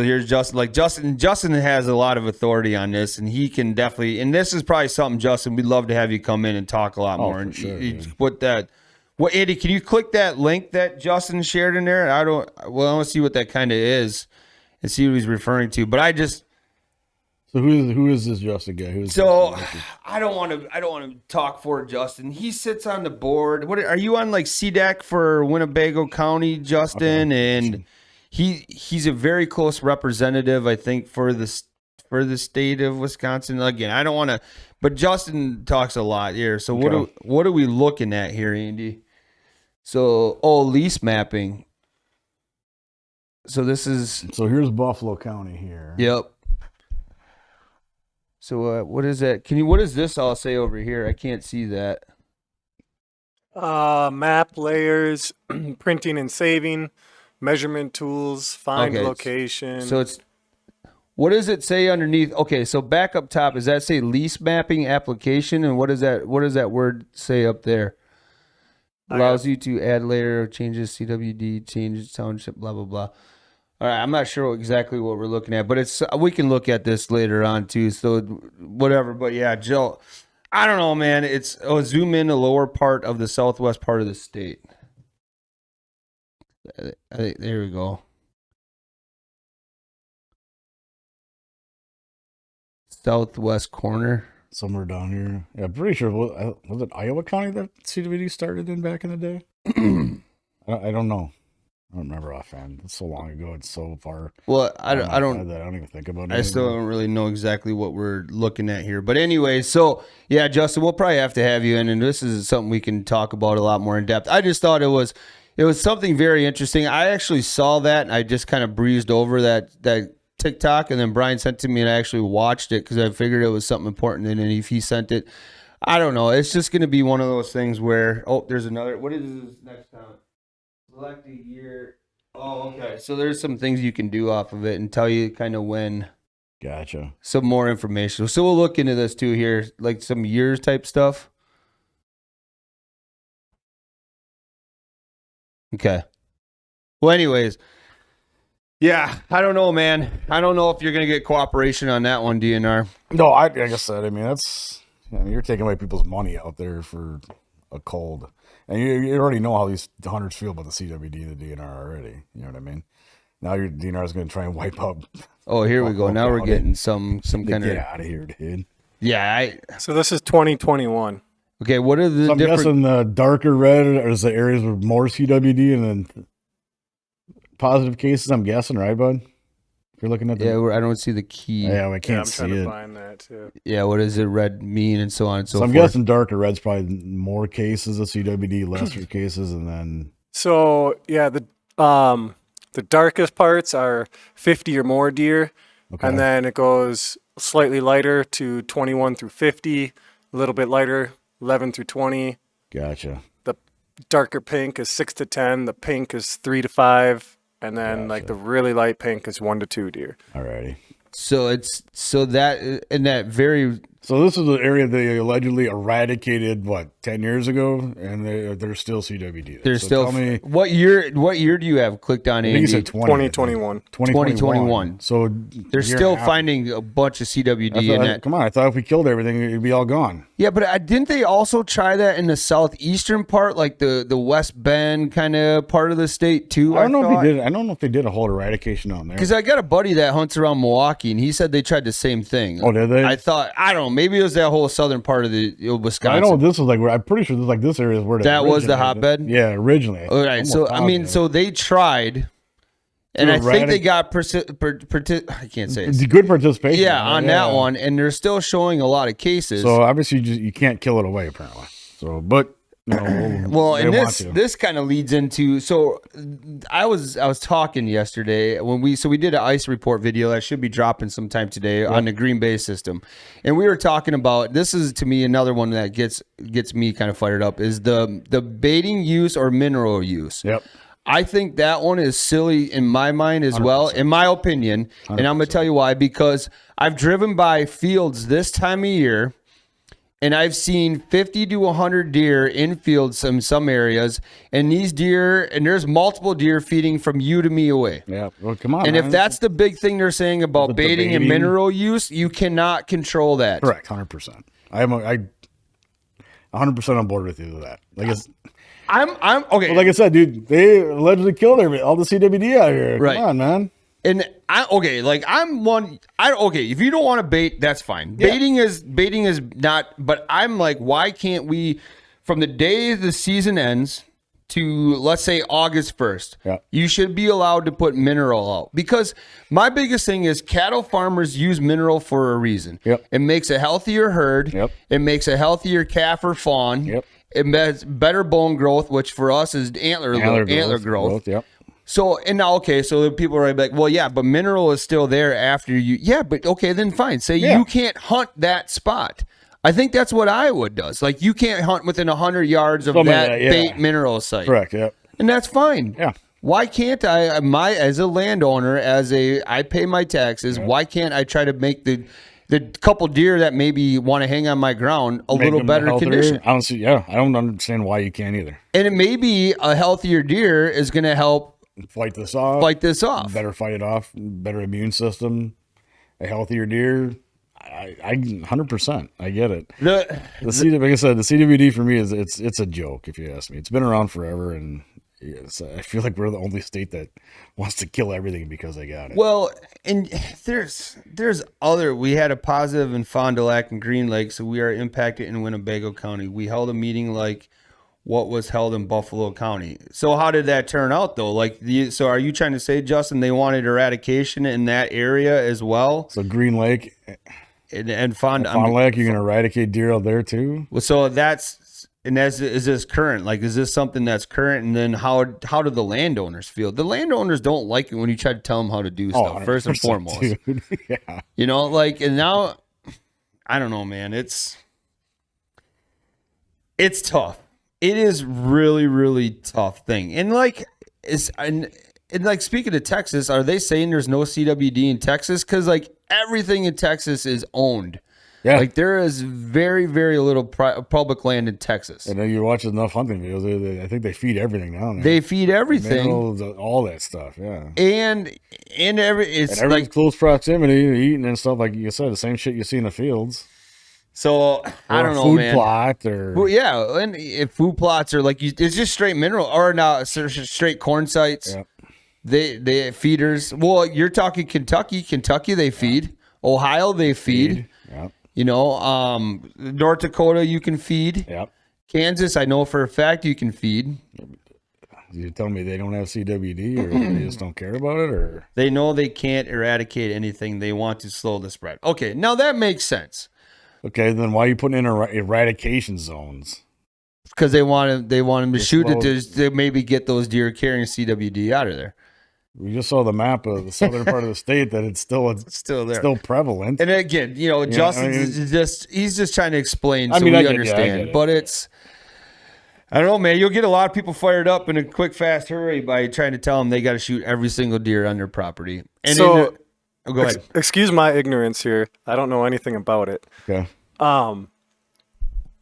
here's Justin. Justin has a lot of authority on this, and he can definitely. And this is probably something, Justin, we'd love to have you come in and talk a lot more. For sure, Andy, can you click that link that Justin shared in there? I want to see what that kind of is and see what he's referring to. But I just. So who is this Justin guy? I don't want to talk for Justin. He sits on the board. What are you on, like CDAC for Winnebago County, Justin? Okay. And he's a very close representative, I think, for the state of Wisconsin. Again, I don't want to, but Justin talks a lot here. So what are we looking at here, Andy? So lease mapping. So here's Buffalo County here. Yep. So what is that? What does this all say over here? I can't see that. Map layers, printing and saving, measurement tools, find location. So what does it say underneath? Okay, so back up top, does that say lease mapping application? And what does that word say up there? Allows you to add layer, changes CWD, changes township, blah, blah, blah. All right, I'm not sure exactly what we're looking at, but we can look at this later on too. So whatever, but yeah, Jill, I don't know, man. Zoom in the lower part of the southwest part of the state. There we go. Southwest corner. Somewhere down here. Yeah, I'm pretty sure. Was it Iowa County that CWD started in back in the day? I don't know. I don't remember offhand. It's so long ago. It's so far. Well, I don't even think about it. I still don't really know exactly what we're looking at here. But anyway, so yeah, Justin, we'll probably have to have you in, and this is something we can talk about a lot more in depth. I just thought it was something very interesting. I actually saw that, and I just kind of breezed over that TikTok, and then Brian sent it to me, and I actually watched it because I figured it was something important. And then if he sent it, I don't know. It's just going to be one of those things where there's another. What is this next time? Select a year. Oh, okay. So there's some things you can do off of it and tell you kind of when. Gotcha. Some more information. So we'll look into this too here, like some years type stuff. Okay. Well, anyways. Yeah, I don't know, man. I don't know if you're going to get cooperation on that one, DNR. No, like I said, I mean, you're taking away people's money out there for a cold. And you already know how these hunters feel about the CWD and the DNR already. You know what I mean? Now your DNR is going to try and wipe out. Oh, here we go. Now we're getting some kind of. Get out of here, dude. Yeah. So this is 2021. Okay, what are the I'm guessing the darker red is the areas with more CWD and then positive cases, I'm guessing, right, bud? If you're looking at I don't see the key. Yeah, I can't see it. I'm trying to find that too. Yeah, what does it red mean and so on and so forth. I'm guessing darker red's probably more cases of CWD, lesser cases, and then. So yeah, the darkest parts are 50 or more deer. Okay. And then it goes slightly lighter to 21 through 50, a little bit lighter, 11 through 20. Gotcha. The darker pink is 6 to 10. The pink is 3 to 5. And then like the really light pink is 1 to 2 deer. Alrighty. So that in that very. So this is an area they allegedly eradicated 10 years ago, and they're still CWD. There. They're so still. Tell me, what year do you have clicked on? I think Andy? you said 2021. 2021. So They're still finding a bunch of CWD in that. Come on, I thought if we killed everything, it'd be all gone. Yeah, but didn't they also try that in the southeastern part, like the West Bend kind of part of the state too? I don't know if they did. I don't know if they did a whole eradication on there. Because I got a buddy that hunts around Milwaukee, and he said they tried the same thing. Oh, did they? I don't know. Maybe it was that whole southern part of the Wisconsin. I know this was I'm pretty sure this area is where that was the hotbed. Yeah, originally. All right. So so they tried, and I think they got I can't say It's it. good participation. Yeah, on that one, and they're still showing a lot of cases. So obviously you can't kill it away apparently. So, but well, and this kind of leads into. So I was talking yesterday when we did an ice report video that should be dropping sometime today on the Green Bay system, and we were talking about, this is to me another one that gets me kind of fired up, is the baiting use or mineral use. Yep. I think that one is silly in my mind as 100%. Well, in my opinion, 100%. And I'm going to tell you why, because I've driven by fields this time of year, and I've seen 50 to 100 deer in fields in some areas, and these deer, and there's multiple deer feeding from you to me away. Yeah, well, come on. And if that's the big thing they're saying about baiting and mineral use, you cannot control that. Correct, 100%. I 100% on board with you with that. I'm okay. Well, like I said, dude, they allegedly killed all the CWD out here. Right. Come on, man. And if you don't want to bait, that's fine. Yeah. Baiting is not, but I'm like, why can't we, from the day the season ends to, let's say, August 1st, you should be allowed to put mineral out. Because my biggest thing is cattle farmers use mineral for a reason. Yep. It makes a healthier herd. Yep. It makes a healthier calf or fawn. Yep. It has better bone growth, which for us is antler growth. Yep. So, and now, okay, so the people are like, well, yeah, but mineral is still there after you. Yeah, but okay, then fine. Say you can't hunt that spot. I think that's what Iowa does. Like, you can't hunt within 100 yards of that bait mineral site. Correct, yeah. And that's fine. Yeah. Why can't I, as a landowner, I pay my taxes, why can't I try to make the couple deer that maybe want to hang on my ground a little better condition? I don't understand why you can't either. And it may be a healthier deer is going to help fight this off. Better fight it off. Better immune system. A healthier deer. I 100%. I get it. Like I said, the CWD for me it's a joke if you ask me. It's been around forever, and I feel like we're the only state that wants to kill everything because they got it. Well, and there's other. We had a positive in Fond du Lac and Green Lake, so we are impacted in Winnebago County. We held a meeting like what was held in Buffalo County. So how did that turn out though? So are you trying to say, Justin, they wanted eradication in that area as well? So Green Lake and Fond du Lac, you're going to eradicate deer out there too? Well, so is this current? Like, is this something that's current? And then how do the landowners feel? The landowners don't like it when you try to tell them how to do stuff, first and foremost. Yeah. You know, and now, I don't know, man. It's tough. It is really, really tough thing. And speaking of Texas, are they saying there's no CWD in Texas? Because everything in Texas is owned. Yeah. There is very, very little public land in Texas. And then you watch enough hunting videos. I think they feed everything down there. They feed everything, minerals, all that stuff. Yeah. And it's like close proximity, eating and stuff. Like you said, the same shit you see in the fields. So I don't know, food man. Plot well, yeah, and if food plots are it's just straight mineral or not straight corn sites. Yeah. They feeders. Well, you're talking Kentucky. Kentucky they feed. Ohio they feed. Yeah. You know, North Dakota you can feed. Yep. Kansas, I know for a fact you can feed. You tell me they don't have CWD, or they just don't care about it, or they know they can't eradicate anything. They want to slow the spread. Okay, now that makes sense. Okay, then why are you putting in eradication zones? Because they want them to shoot it to maybe get those deer carrying CWD out of there. We just saw the map of the southern part of the state that it's still there, still prevalent. And again, Justin he's just trying to explain so we understand. But it's, I don't know, man. You'll get a lot of people fired up in a quick, fast hurry by trying to tell them they got to shoot every single deer on their property. And go ahead. Excuse my ignorance here. I don't know anything about it. Okay.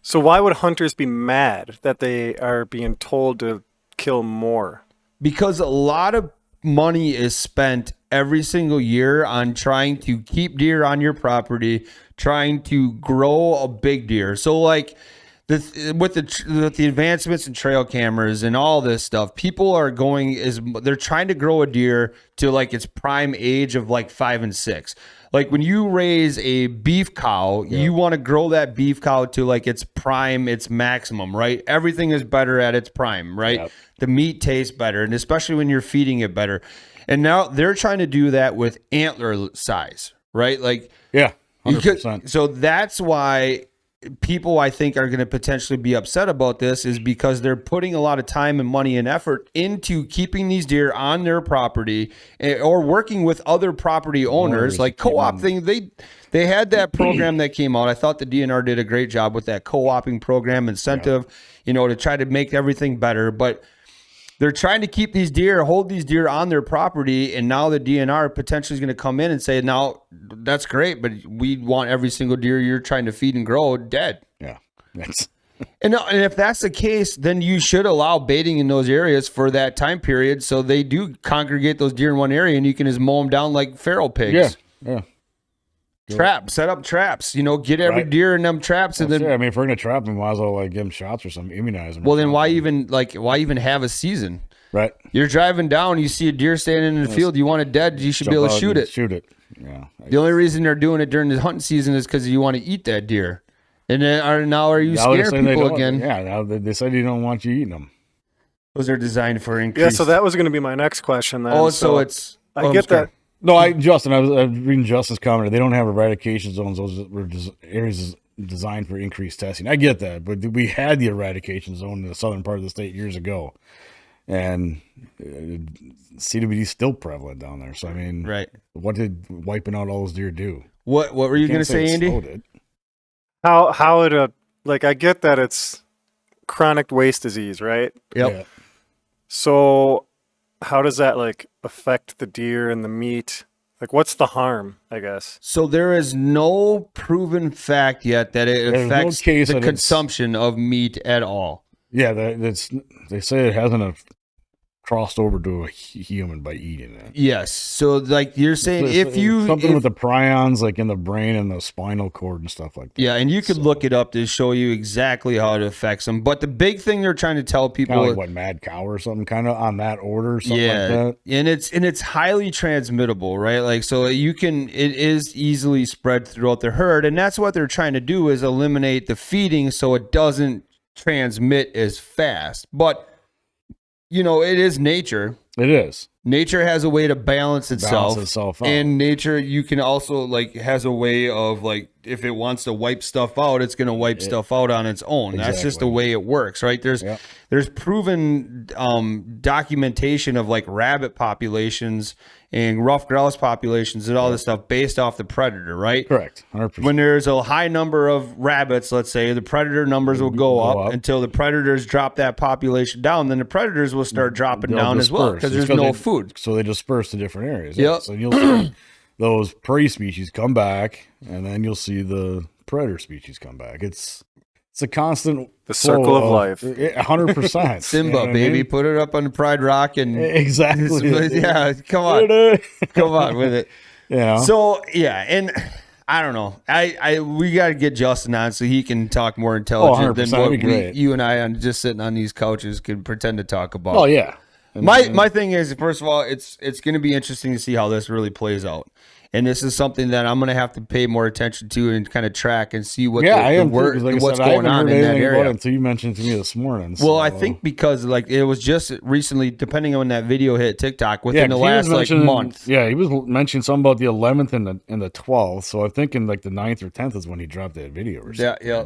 So why would hunters be mad that they are being told to kill more? Because a lot of money is spent every single year on trying to keep deer on your property, trying to grow a big deer. So like with the advancements in trail cameras and all this stuff, people are they're trying to grow a deer to like its prime age of like 5 and 6. Like when you raise a beef cow, you want to grow that beef cow to like its prime, its maximum, right? Everything is better at its prime, right? Yep. The meat tastes better, and especially when you're feeding it better. And now they're trying to do that with antler size, right? Like, 100%. So that's why people, I think, are going to potentially be upset about this, is because they're putting a lot of time and money and effort into keeping these deer on their property, or working with other property owners, like co-op thing. They had that program that came out. I thought the DNR did a great job with that co-oping program incentive, to try to make everything better. But they're trying to keep these deer, hold these deer on their property, and now the DNR potentially is going to come in and say, now, that's great, but we want every single deer you're trying to feed and grow dead. Yeah. And if that's the case, then you should allow baiting in those areas for that time period, so they do congregate those deer in one area, and you can just mow them down like feral pigs. Yeah. Set up traps, get every deer in them traps. And then, I mean, if we're going to trap them, might as well give them shots or something, immunize them. Well, then why even have a season? Right. You're driving down, you see a deer standing in the field, you want it dead, you should be able to shoot it. Shoot it. Yeah. The only reason they're doing it during the hunting season is because you want to eat that deer. And then are you scaring people again? Yeah, now they said you don't want you eating them. Those are designed for increase. Yeah, so that was going to be my next question then. Oh, so it's... I get that. No, I was reading Justin's comment. They don't have eradication zones. Those were areas designed for increased testing. I get that, but we had the eradication zone in the southern part of the state years ago, and CWD is still prevalent down there. So I mean, right? What did wiping out all those deer do? What were you going to say, Andy? How it I get that it's chronic waste disease, right? Yep. Yeah. So how does that affect the deer and the meat? What's the harm, I guess? So there is no proven fact yet that it affects the consumption of meat at all. Yeah, they say it hasn't crossed over to a human by eating it. Yes. So you're saying something with the prions in the brain and the spinal cord and stuff like that. Yeah, and you could look it up to show you exactly how it affects them. But the big thing they're trying to tell people, mad cow or something, kind of on that order, something like that. And it's highly transmittable, right? So it is easily spread throughout the herd, and that's what they're trying to do, is eliminate the feeding so it doesn't transmit as fast. But it is nature. It is. Nature has a way to balance itself out. And nature, you can also has a way of if it wants to wipe stuff out, it's going to wipe stuff out on its own. Exactly. That's just the way it works, right? There's proven documentation of rabbit populations and rough grouse populations and all this stuff based off the predator, right? Correct. 100%. When there's a high number of rabbits, let's say, the predator numbers will go up until the predators drop that population down. Then the predators will start dropping down as well because there's no food. So they disperse to different areas. Yep. So you'll see those prey species come back, and then you'll see the predator species come back. It's a constant circle of life. 100%. Simba, baby, put it up on the Pride Rock and exactly. Yeah, come on with it. Yeah. So and I don't know. We got to get Justin on so he can talk more intelligent than what you and I just sitting on these couches can pretend to talk about. Oh yeah. My thing is, first of all, it's going to be interesting to see how this really plays out. And this is something that I'm going to have to pay more attention to and kind of track and see what what's going on in that area. Until you mentioned it to me this morning. Well, I think because it was just recently, depending on when that video hit TikTok, within the last month. Yeah, he was mentioning something about the 11th and the 12th. So I think in the 9th or 10th is when he dropped that video or something. Yeah.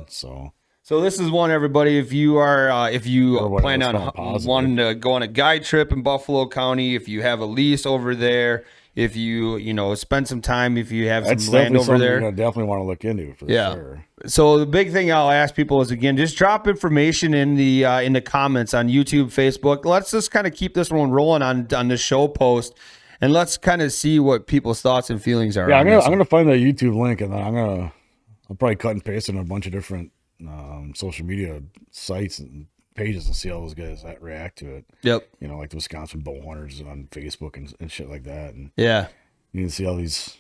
So this is one, everybody. If you are, if you Or what plan else on called positive. wanting to go on a guide trip in Buffalo County, if you have a lease over there, if you spend some time, if you have That's some land definitely over something there, you're gonna definitely want to look into for yeah. sure. So the big thing I'll ask people is, again, just drop information in the comments on YouTube, Facebook. Let's just kind of keep this one rolling on the show post, and let's kind of see what people's thoughts and feelings are. Yeah, on I'm this. gonna find that YouTube link, and then I'll probably cut and paste it on a bunch of different social media sites and pages and see how those guys react to it. Yep. Like the Wisconsin Bowhunters on Facebook and shit like that. And Yeah. you can see all these.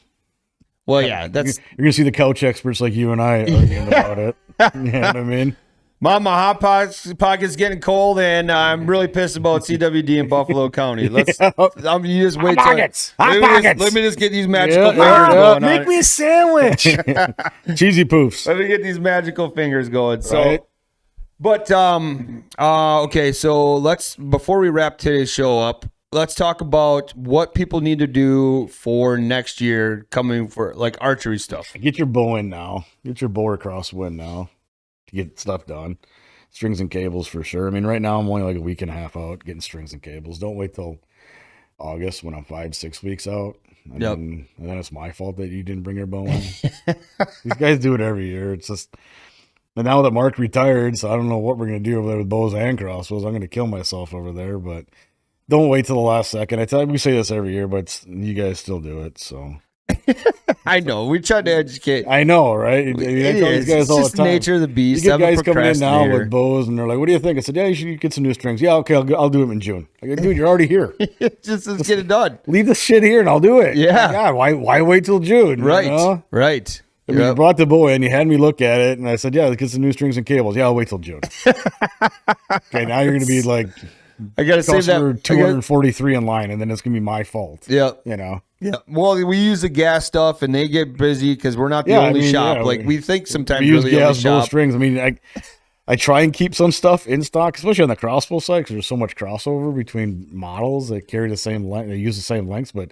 Well, yeah, that's You're gonna see the couch experts like you and I arguing about it. You know what I mean? my hot pocket's getting cold, and I'm really pissed about CWD in Buffalo County. You just wait till let me just get these magical fingers going. Make me a sandwich. Cheesy poofs. Let me get these magical fingers going. So, Right. but okay. So before we wrap today's show up, let's talk about what people need to do for next year, coming for like archery stuff. Get your bow in now. Get your bow across the wind now to get stuff done. Strings and cables for sure. I mean, right now I'm only like a week and a half out getting strings and cables. Don't wait till August when I'm 5-6 weeks out. And then it's my fault that you didn't bring your bow in. These guys do it every year. It's just, and now that Mark retired, so I don't know what we're gonna do over there with bows and crossbows. I'm gonna kill myself over there, but don't wait till the last second. We say this every year, but you guys still do it. So I know we tried to educate. I know, right? I tell these guys It's all just the time. nature of the beast. You get I'm a guys coming in now procrastinator. with bows, and they're like, "What do you think?" I said, "Yeah, you should get some new strings." Yeah, okay, I'll do them in June. I go, "Dude, you're already here. just let's get it done. Leave the shit here, and I'll do it." Yeah. My God, why wait till June? Right, You know? right. I mean, you brought the bow in, you had me look at it, and I said, "Yeah, let's get some new strings and cables." Yeah, I'll wait till June. Okay, now you're gonna be like I gotta save customer that. 243 in line, and then it's gonna be my fault. Yeah. You know. Yeah. Well, we use the gas stuff, and they get busy because we're not the Yeah, I only mean, shop. yeah, Like we think sometimes We use we're the only gas bow shop. strings. I mean, I try and keep some stuff in stock, especially on the crossbow side, because there's so much crossover between models that carry the same length. They use the same lengths, but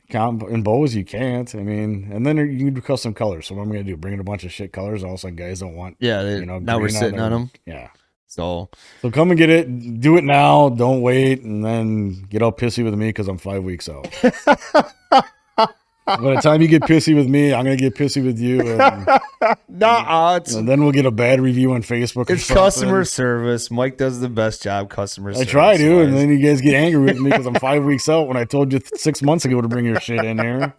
in bows you can't. I mean, and then you can do custom colors. So what I'm gonna do? Bring in a bunch of shit colors. All of a sudden, guys don't want. Yeah. Now we're green sitting on their- them. Yeah. So So come and get it. Do it now. Don't wait, and then get all pissy with me because I'm 5 weeks out. By the time you get pissy with me, I'm gonna get pissy with you, and then we'll get a bad review on Facebook. Or it's something. customer service. Mike does the best job. Customer I service. try to, and then you guys get angry with me because I'm 5 weeks out when I told you 6 months ago to bring your shit in here.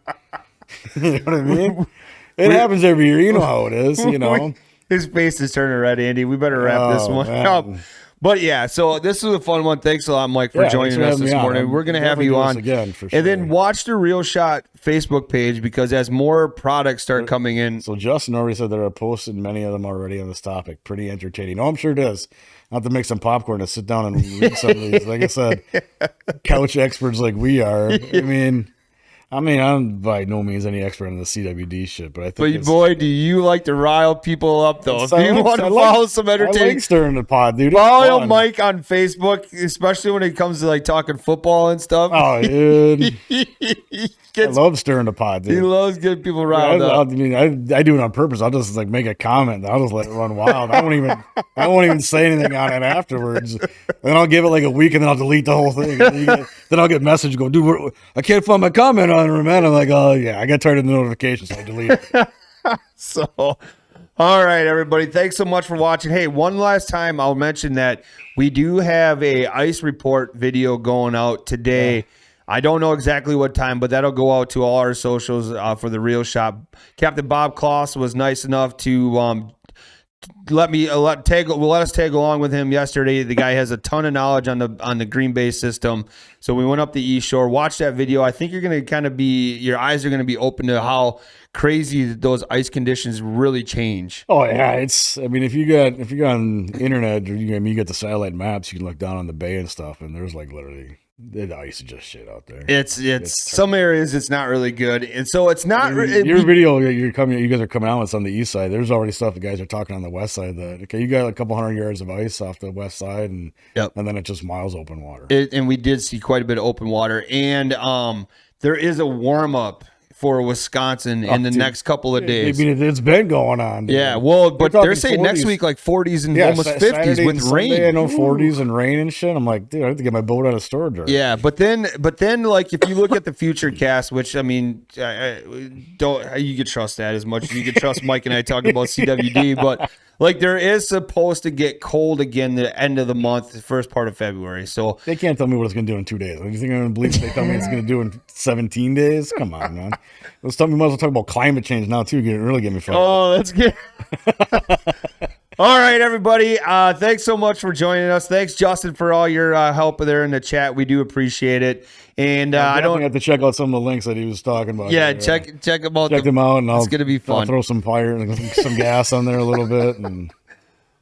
You know what I mean? It happens every year. You know how it is. You know. His face is turning red, Andy. We better wrap this one up. But yeah, so this was a fun one. Thanks a lot, Mike, for joining us this morning. We're going to have you on again for sure. And then watch the Real Shot Facebook page, because as more products start coming in. So Justin already said there are posted many of them already on this topic. Pretty entertaining. Oh, I'm sure it is. I'll have to make some popcorn to sit down and read some of these. Like I said, couch experts like we are. I mean, I'm by no means any expert on the CWD shit, but I think. But boy, do you like to rile people up, though? If you want to I follow some I entertaining, like stirring the pot, dude. It's follow fun. Mike on Facebook, especially when it comes to like talking football and stuff. Oh, dude. I Gets, love stirring the pot, he dude. loves getting people I riled up. mean, I do it on purpose. I'll just like make a comment. I'll just let it run wild. I won't even say anything on it afterwards. And then I'll give it like a week, and then I'll delete the whole thing. Then I'll get a message go, dude, I can't find my comment on it, man. I'm like, oh yeah, I got tired of the notifications, so I deleted it. So, all right, everybody. Thanks so much for watching. Hey, one last time, I'll mention that we do have a ice report video going out today. Yeah. I don't know exactly what time, but that'll go out to all our socials for the Real Shop. Captain Bob Kloss was nice enough to let us tag along with him yesterday. The guy has a ton of knowledge on the Green Bay system. So we went up the East Shore, watched that video. I think you're going to your eyes are going to be open to how crazy those ice conditions really change. Oh yeah, if you got on the internet, or you get the satellite maps, you can look down on the bay and stuff, and there's like literally the ice is just shit out there. It's some areas it's not really good, and so it's not. Your video, you guys are coming out with on the east side. There's already stuff the guys are talking on the west side. You got a couple 100 yards of ice off the west side, and then it's just miles open water. And we did see quite a bit of open water, and there is a warm up for Wisconsin in the next couple of days. I mean, it's been going on. Dude. Yeah, well, but they're saying 40s. next week like 40s and almost 50s Saturday with and rain. Sunday, I know 40s and rain and shit. I'm like, dude, I have to get my boat out of storage. Already. Yeah, but then, like, if you look at the future cast, which I mean, don't you can trust that as much as you can trust Mike and I talking about CWD, but like, there is supposed to get cold again the end of the month, the first part of February. So they can't tell me what it's going to do in 2 days. You think I'm going to believe they tell me it's going to do in 17 days? Come on, man. Let's talk. We might as well talk about climate change now too. Really get me fired. Oh, that's good. All right, everybody. Thanks so much for joining us. Thanks, Justin, for all your help there in the chat. We do appreciate it. And I don't have to check out some of the links that he was talking about. Yeah, check them out. Check them out, and it's gonna be fun. I'll throw some fire, some gas on there a little bit. And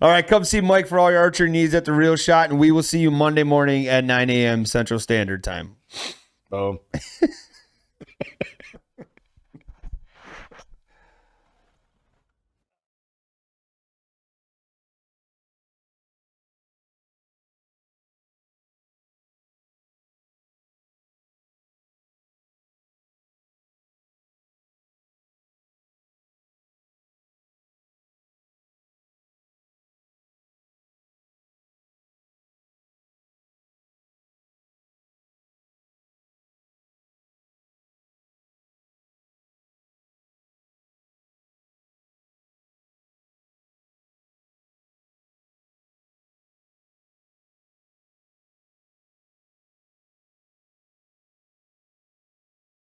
all right, come see Mike for all your archery needs at the Real Shot, and we will see you Monday morning at 9 a.m. Central Standard Time. Oh.